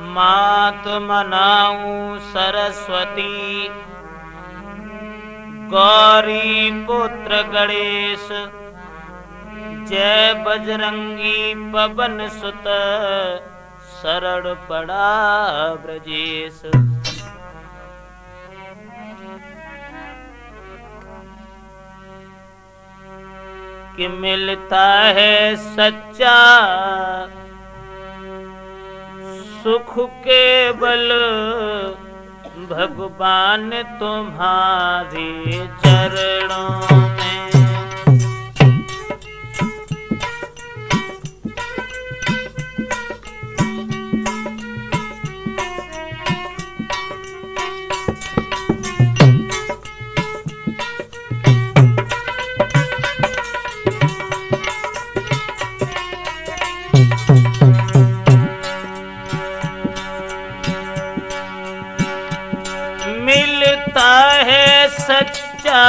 मात मनाऊं सरस्वती, गौरी पुत्र गणेश, जय बजरंगी पवन सुत, शरण पड़ा ब्रजेश। कि मिलता है सच्चा सुख केवल भगवान तुम्हारे चरणों में। मिलता है सच्चा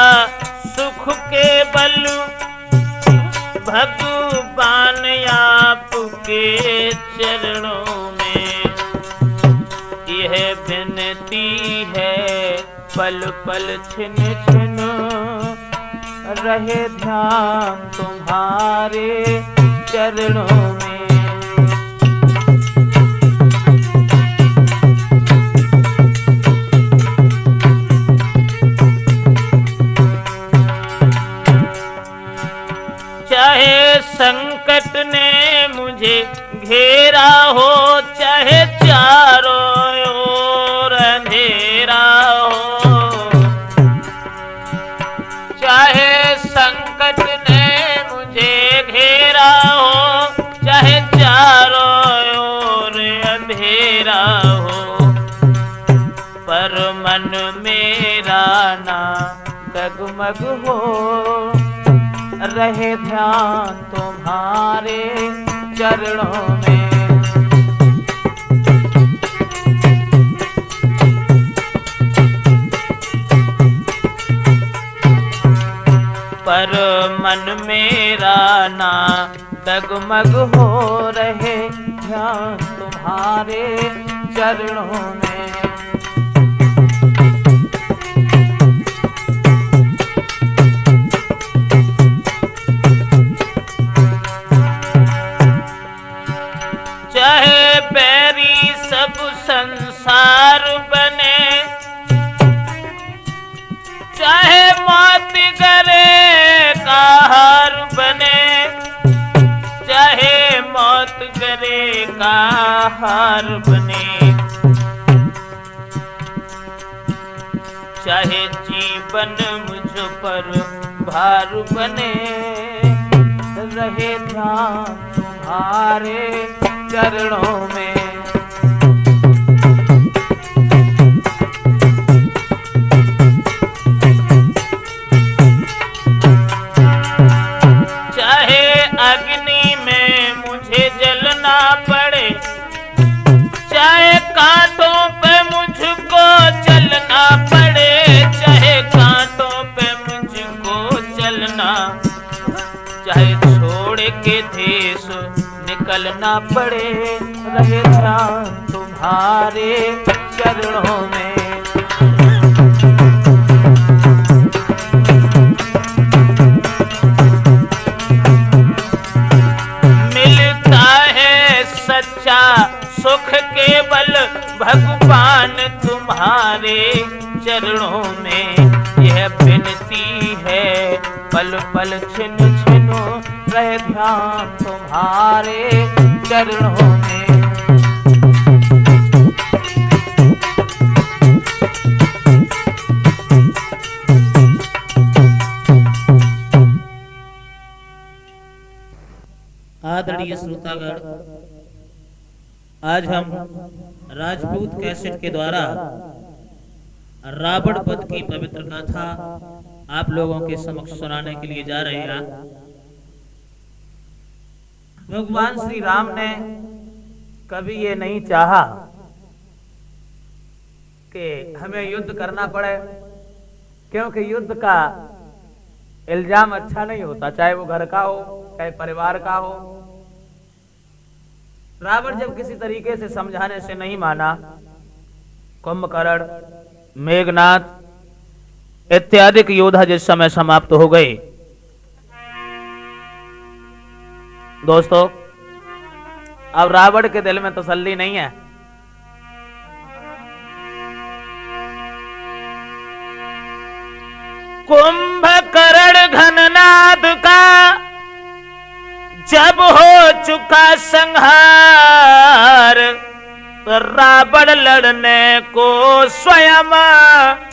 सुख केवल भगवान आपके चरणों में। यह विनती है पल पल छिन छिन, रहे ध्यान तुम्हारे चरणों में। चाहे संकट ने मुझे घेरा हो, चाहे चारों ओर अंधेरा हो। चाहे संकट ने मुझे घेरा हो, चाहे चारों ओर अंधेरा हो, पर मन मेरा ना डगमग हो, रहे ध्यान तुम्हारे चरणों में। पर मन मेरा ना डगमग हो, रहे ध्यान तुम्हारे चरणों में। चाहे बैरी सब संसार बने, चाहे मौत गले का हार बने, चाहे मौत गले का हार बने। चाहे जीवन मुझ पर भार बने, रहे ध्यान तुम्हारे चरणों में। चाहे अग्नि में मुझे जलना पड़े, चाहे कांटों पे मुझको चलना पड़े, चाहे कांटों पे मुझको चलना, चाहे छोड़ के देश निकलना पड़े, रहे ध्यान तुम्हारे चरणों में। मिलता है सच्चा सुख केवल भगवान तुम्हारे चरणों में। यह विनती है पल पल छिन छिनो, रहे ध्यान तुम्हारे चरणों में। आदरणीय श्रोतागण, आज हम राजपूत कैसेट के द्वारा रावण वध की पवित्र गाथा आप लोगों के समक्ष सुनाने के लिए जा रहे हैं। भगवान श्री राम ने कभी ये नहीं चाहा कि हमें युद्ध करना पड़े, क्योंकि युद्ध का इल्जाम अच्छा नहीं होता, चाहे वो घर का हो चाहे परिवार का हो। रावण जब किसी तरीके से समझाने से नहीं माना, कुंभकर्ण, मेघनाद इत्यादि योद्धा जिस समय समाप्त हो गए, दोस्तों अब रावण के दिल में तसल्ली नहीं है। कुंभकर्ण घननाद का जब हो चुका संहार, तो रावण लड़ने को स्वयं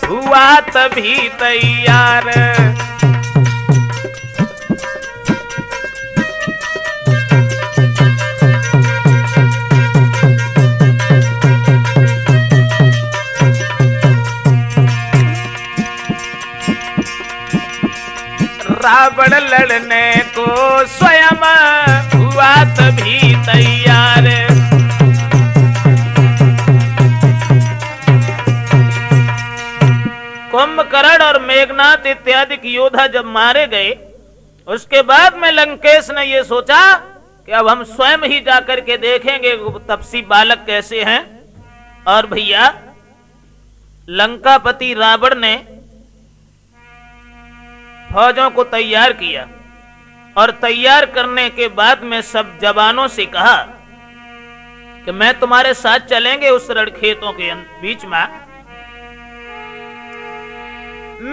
हुआ तभी तैयार। रावण लड़ने को स्वयं हुआ तभी तैयार। कुंभकर्ण और मेघनाद इत्यादि योद्धा जब मारे गए, उसके बाद में लंकेश ने यह सोचा कि अब हम स्वयं ही जाकर के देखेंगे तपसी बालक कैसे हैं। और भैया लंकापति रावण ने फौजों को तैयार किया और तैयार करने के बाद में सब जवानों से कहा कि मैं तुम्हारे साथ चलेंगे उस रणखेतों के बीच में,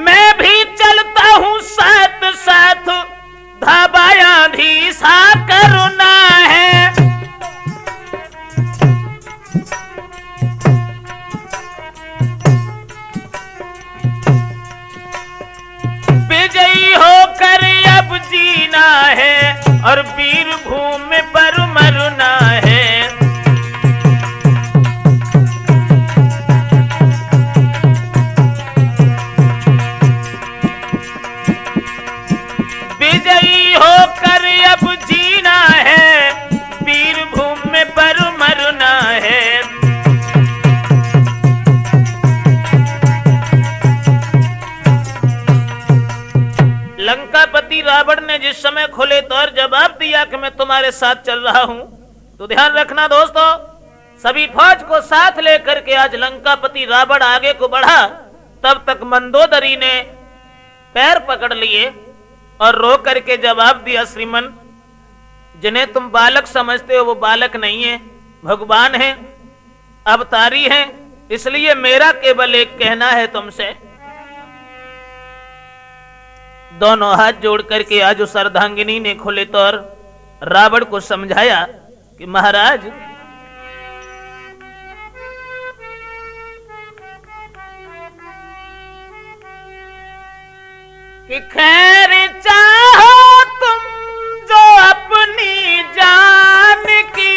मैं भी चलता हूं साथ साथ, धाबाया भी सा करुणा है। विजयी होकर अब जीना है और वीर भूमि पर मरना है। विजयी होकर अब जीना है, वीर भूमि पर मरना है। लंकापति रावण ने जिस समय खुले तौर जवाब दिया कि मैं तुम्हारे साथ चल रहा हूं, तो ध्यान रखना दोस्तों, सभी फौज को साथ लेकर के आज लंकापति रावण आगे को बढ़ा। तब तक मंदोदरी ने पैर पकड़ लिए और रो करके जवाब दिया, श्रीमन जिन्हें तुम बालक समझते हो वो बालक नहीं है, भगवान है, अवतारी है। इसलिए मेरा केवल एक कहना है तुमसे। दोनों हाथ जोड़ करके आज उस अर्धांगिनी ने खुले तौर रावण को समझाया कि महाराज कि खैर चाहो तुम जो अपनी जान की,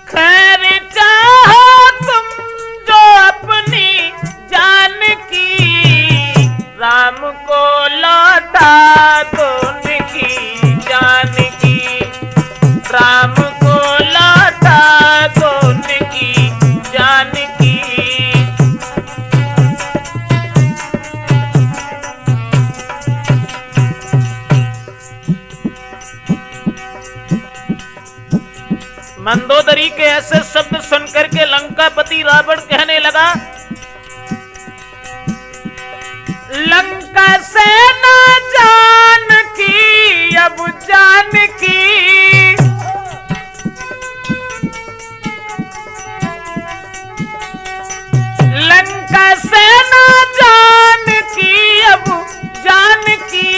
खैर चाहो तुम जो अपनी जान की, राम को लौटा दो उनकी जान की, राम को लौटा दो उनकी जान की। मंदोदरी के ऐसे शब्द सुनकर के लंकापति रावण कहने लगा, लंका सेना जान की अब जान की, लंका सेना जान की अब जान की,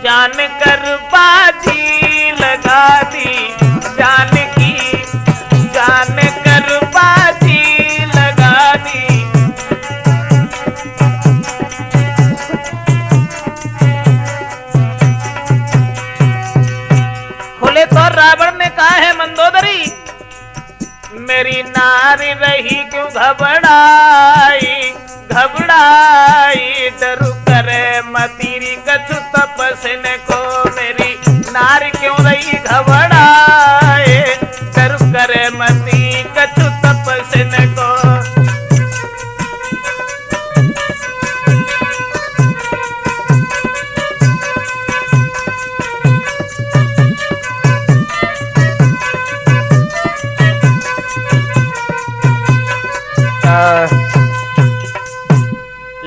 जान कर बाजी लगा दी जान की, जान कर बाजी लगा दी। खुले तो रावण ने कहा है, मंदोदरी मेरी नारी रही क्यों घबराई, घबराई डरू करे मतीरी कछु तपस्न को, मेरी नारी क्यों रही घबराए, डरू करे मती कछु तपस्न को।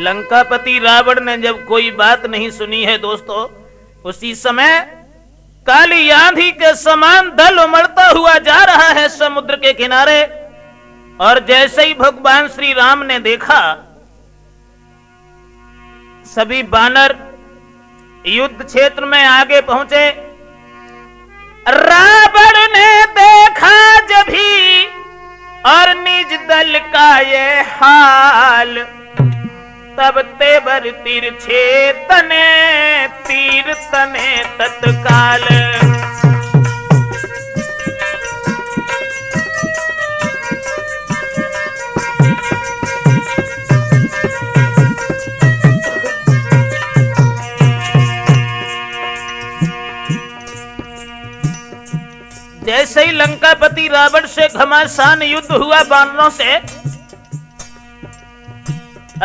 लंकापति रावण ने जब कोई बात नहीं सुनी है दोस्तों, उसी समय काली आंधी के समान दल उमड़ता हुआ जा रहा है समुद्र के किनारे। और जैसे ही भगवान श्री राम ने देखा, सभी बानर युद्ध क्षेत्र में आगे पहुंचे। रावण ने देखा जब भी और निज दल का ये हाल, तब तेवर तिरछे तने तीर तने तत्काल। जैसे ही लंकापति रावण से घमासान युद्ध हुआ बानरों से,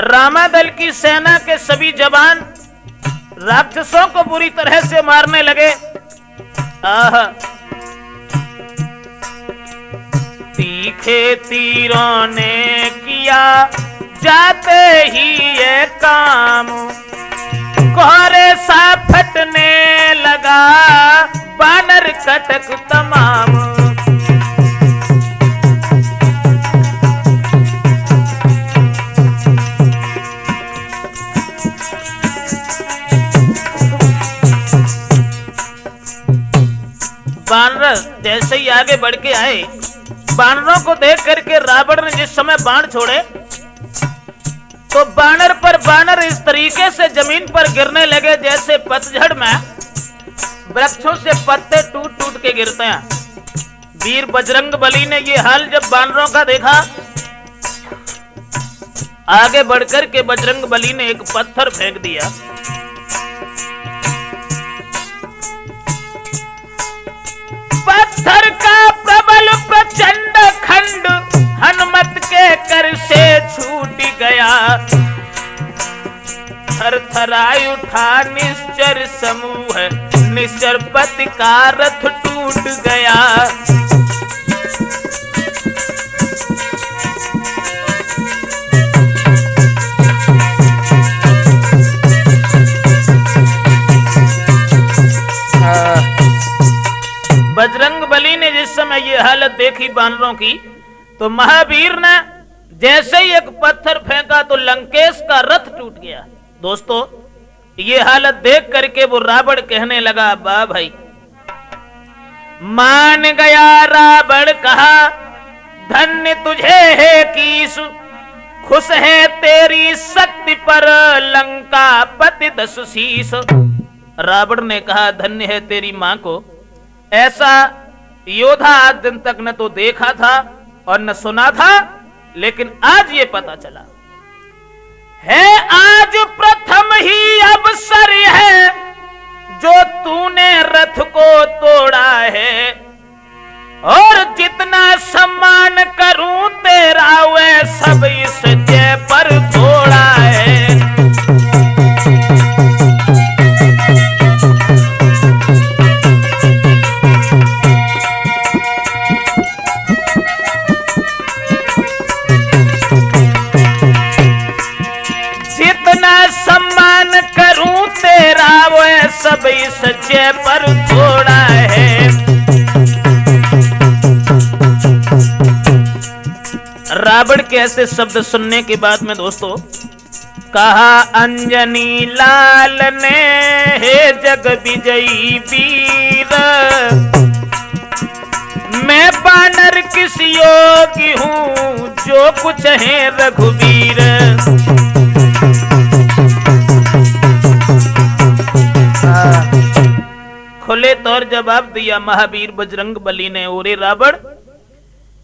रामादल की सेना के सभी जवान राक्षसों को बुरी तरह से मारने लगे। तीखे तीरों ने किया जाते ही ये काम, कोहरे सा फटने लगा बानर कटक तमाम। बानर जैसे ही आगे बढ़ के आए, बानरों को देख करके रावण ने जिस समय बाण छोड़े, तो बानर पर बानर इस तरीके से जमीन पर गिरने लगे जैसे पतझड़ में वृक्षों से पत्ते टूट टूट के गिरते हैं। वीर बजरंग बली ने ये हाल जब बानरों का देखा, आगे बढ़कर के बजरंग बली ने एक पत्थर फेंक दिया। पत्थर का प्रबल प्रचंड खंड हनुमत के कर से छूट गया। थरथराई उठा निश्चर समूह, निश्चर पति का रथ टूट गया। बजरंग बली ने जिस समय ये हालत देखी बानरों की, तो महावीर ने जैसे ही एक पत्थर फेंका तो लंकेश का रथ टूट गया। दोस्तों, ये हालत देख करके वो रावण कहने लगा, वाह भाई, मान गया रावण कहा, धन्य तुझे है कीस, खुश है तेरी शक्ति पर लंका पति 10 शीस। रावण ने कहा, धन्य है तेरी मां को, ऐसा योद्धा आज दिन तक न तो देखा था और न सुना था, लेकिन आज ये पता चला है। आज प्रथम ही अवसर है जो तूने रथ को तोड़ा है, और जितना सम्मान करूं तेरा वह सब इस जय पर थोड़ा है। सम्मान करूं तेरा वो सब इस जय पर थोड़ा है। रावण के ऐसे शब्द सुनने के बाद में दोस्तों, कहा अंजनी लाल ने, हे जग विजयी वीर, मैं बानर किस योगी हूं जो कुछ है रघुवीर। खुले तौर जवाब दिया महावीर बजरंग बली ने, ओरे रावण,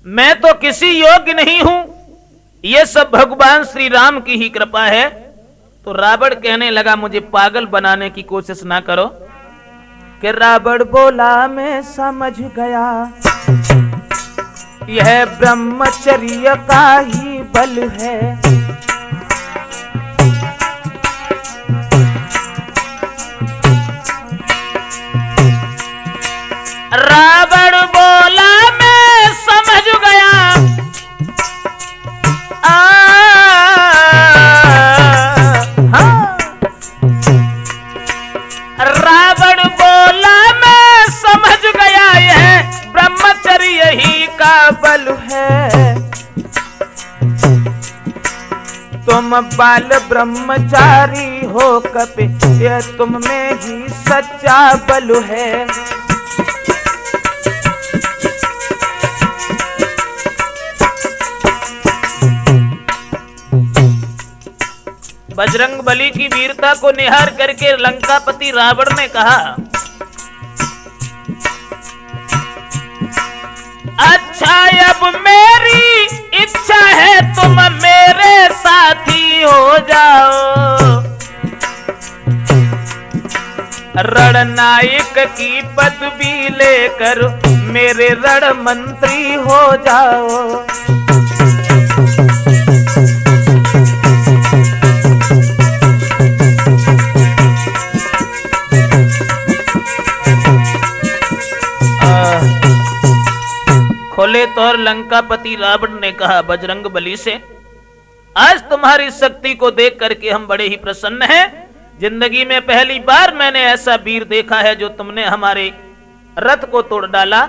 मैं तो किसी योग्य नहीं हूं, ये सब भगवान श्री राम की ही कृपा है। तो रावण कहने लगा, मुझे पागल बनाने की कोशिश ना करो। कि रावण बोला, मैं समझ गया यह ब्रह्मचर्य का ही बल है। रावण बोला, मैं समझ गया बाल ब्रह्मचारी हो कपे, यह तुम में ही सच्चा बल है। बजरंग बली की वीरता को निहार करके लंकापति रावण ने कहा, अच्छा अब मेरी इच्छा है तुम मेरे साथी हो जाओ, रणनायक की पदवी लेकर मेरे रण मंत्री हो जाओ। खोले तौर लंकापति रावण ने कहा बजरंग बली से, आज तुम्हारी शक्ति को देख करके हम बड़े ही प्रसन्न हैं। जिंदगी में पहली बार मैंने ऐसा वीर देखा है जो तुमने हमारे रथ को तोड़ डाला।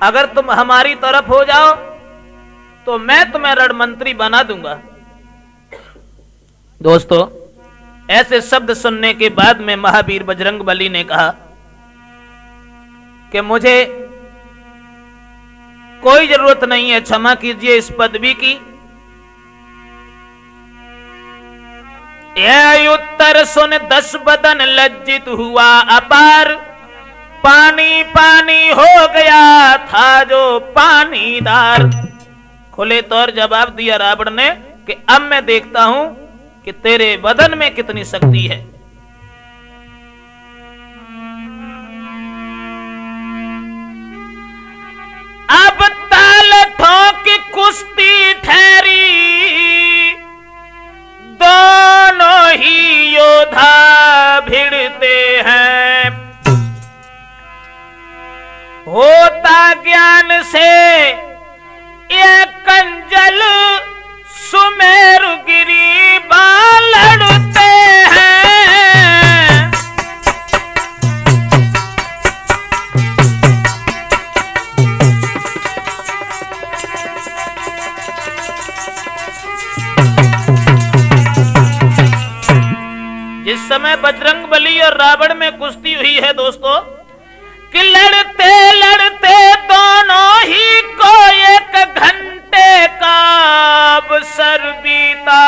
अगर तुम हमारी तरफ हो जाओ तो मैं तुम्हें रण मंत्री बना दूंगा। दोस्तों, ऐसे शब्द सुनने के बाद में महावीर बजरंग बली ने कहा कि मुझे कोई जरूरत नहीं है, क्षमा कीजिए इस पदवी की। यह उत्तर सुन 10 बदन लज्जित हुआ अपार, पानी पानी हो गया था जो पानीदार। खुले तौर जवाब दिया रावण ने कि अब मैं देखता हूं कि तेरे बदन में कितनी शक्ति है। अब ताल ठोक कुश्ती ठहरी, दोनों ही योद्धा भिड़ते हैं। होता ज्ञान से ये कंजल सुमेरुगिरी बाल लड़ते हैं। जिस समय बजरंग बली और रावण में कुश्ती हुई है दोस्तों, कि लड़ते लड़ते दोनों ही को 1 घंटे का अवसर बीता।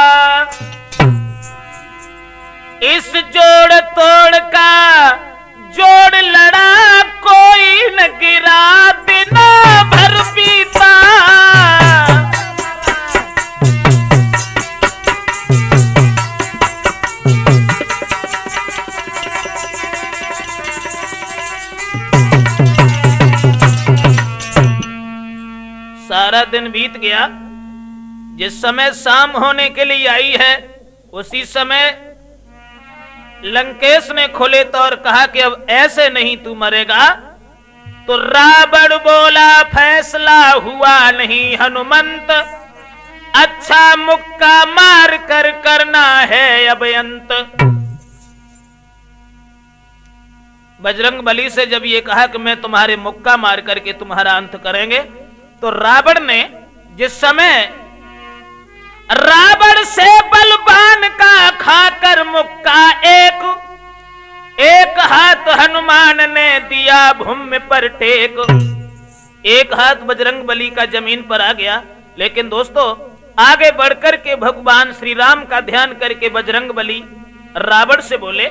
इस जोड़ तोड़ का जोड़ लड़ा, कोई न गिरा, दिन भर बीता। सारा दिन बीत गया। जिस समय शाम होने के लिए आई है उसी समय लंकेश ने खुले तौर कहा कि अब ऐसे नहीं तू मरेगा। तो रावण बोला फैसला हुआ नहीं हनुमंत, अच्छा मुक्का मार कर करना है अब अंत। बजरंग बली से जब ये कहा कि मैं तुम्हारे मुक्का मार करके तुम्हारा अंत करेंगे, तो रावण ने जिस समय रावण से बलवान का खाकर मुक्का एक हाथ हनुमान ने दिया भूमि पर टेक। एक हाथ बजरंग बली का जमीन पर आ गया। लेकिन दोस्तों, आगे बढ़कर के भगवान श्री राम का ध्यान करके बजरंग बली रावण से बोले,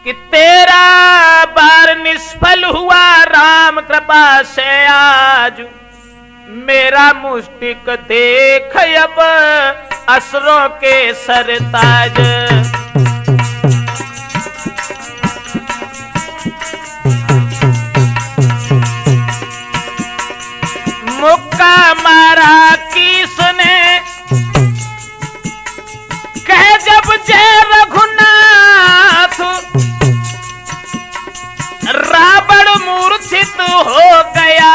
कि तेरा बार निष्फल हुआ राम कृपा से आज, मेरा मुष्टिक देख अब असुरों के सरताज। मुक्का मारा किसने कह जब जय रघुनाथ, रावण मूर्छित हो गया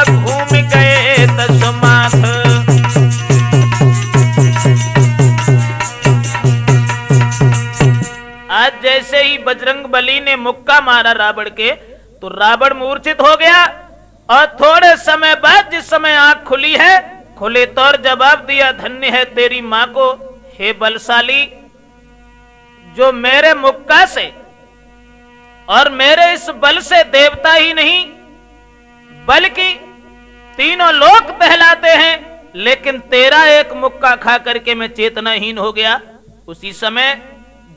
घूम गए दशमाथ। आज जैसे ही बजरंग बली ने मुक्का मारा रावण के, तो रावण मूर्छित हो गया। और थोड़े समय बाद जिस समय आंख खुली है, खुले तो और जवाब दिया, धन्य है तेरी मां को हे बलशाली, जो मेरे मुक्का से और मेरे इस बल से देवता ही नहीं बल्कि तीनों लोक बहलाते हैं, लेकिन तेरा एक मुक्का खा करके मैं चेतनाहीन हो गया। उसी समय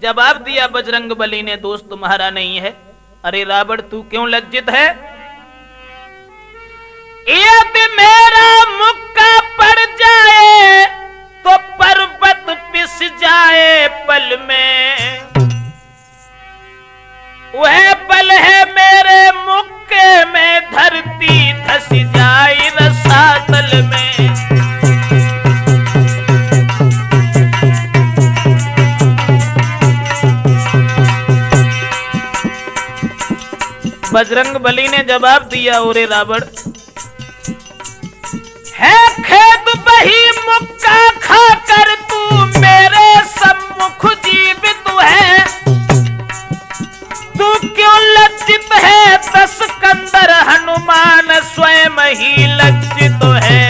जवाब दिया बजरंग बली ने, दोस्त तुम्हारा नहीं है। अरे रावण तू क्यों लज्जित है? यदि मेरा मुक्का पड़ जाए तो पर्वत पिस जाए पल में, वह पल है मेरे मुक्के में धरती धस जाए रसातल में। बजरंग बली ने जवाब दिया, ओरे रावण है खेत बही मुक्का खाकर तू मेरे सम्मुख जीवित है, तू क्यों लज्जित है? दस कंदर हनुमान स्वयं ही लज्जित है।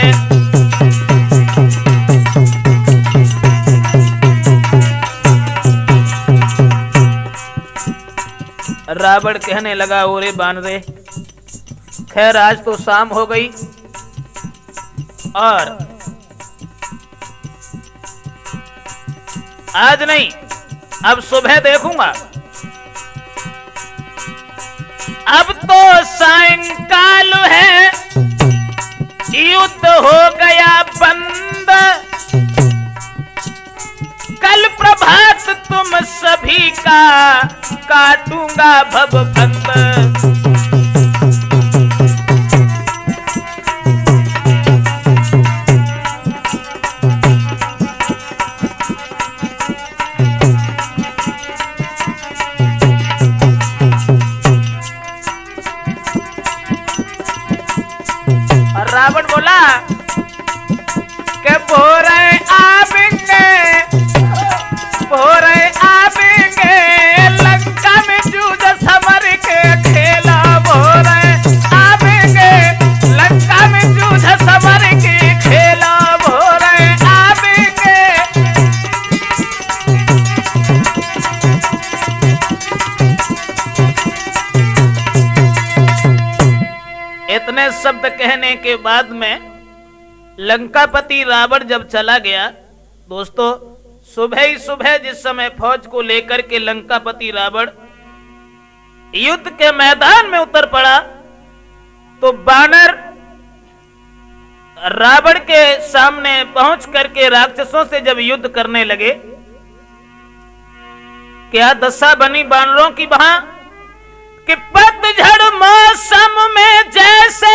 रावण कहने लगा, ओरे बानरे, खैर आज तो शाम हो गई और आज नहीं अब सुबह देखूंगा। अब तो सायंकाल है, युद्ध हो गया बंद, कल प्रभात तुम सभी का काटूंगा भवभंग। रावण बोला कि भोरे आवेंगे लंका में जूझ समर के खेला, भोरे आवेंगे लंका में जूझ समर के खेला, भोरे आवेंगे। इतने शब्द कहने के बाद में लंकापति रावण जब चला गया, दोस्तों सुबह ही सुबह जिस समय फौज को लेकर के लंकापति रावण युद्ध के मैदान में उतर पड़ा, तो बानर रावण के सामने पहुंच करके राक्षसों से जब युद्ध करने लगे, क्या दशा बनी बानरों की वहां कि पतझड़ मौसम में जैसे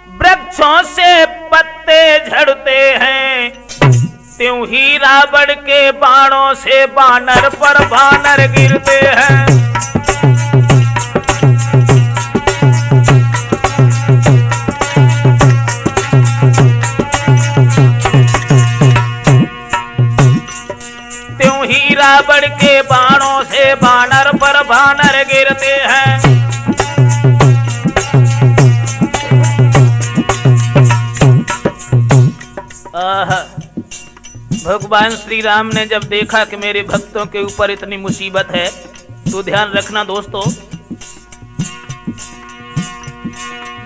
वृक्षों से पत्ते झड़ते हैं, त्यों ही रावण के बाणों से बानर पर बानर गिरते हैं। त्यों ही रावण के बाणों से बानर पर बानर गिरते हैं। भगवान श्री राम ने जब देखा कि मेरे भक्तों के ऊपर इतनी मुसीबत है, तो ध्यान रखना दोस्तों,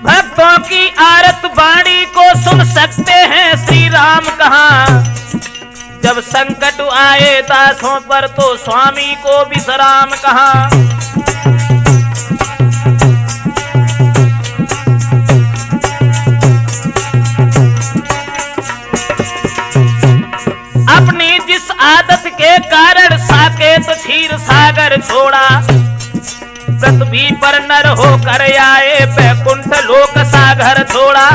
भक्तों की आरत वाणी को सुन सकते हैं श्री राम कहाँ। जब संकट आए दासों पर तो स्वामी को विश्राम कहाँ। अपनी जिस आदत के कारण साकेत क्षीर सागर छोड़ा, पृथ्वी पर नर होकर आए बैकुंठ लोक सागर छोड़ा।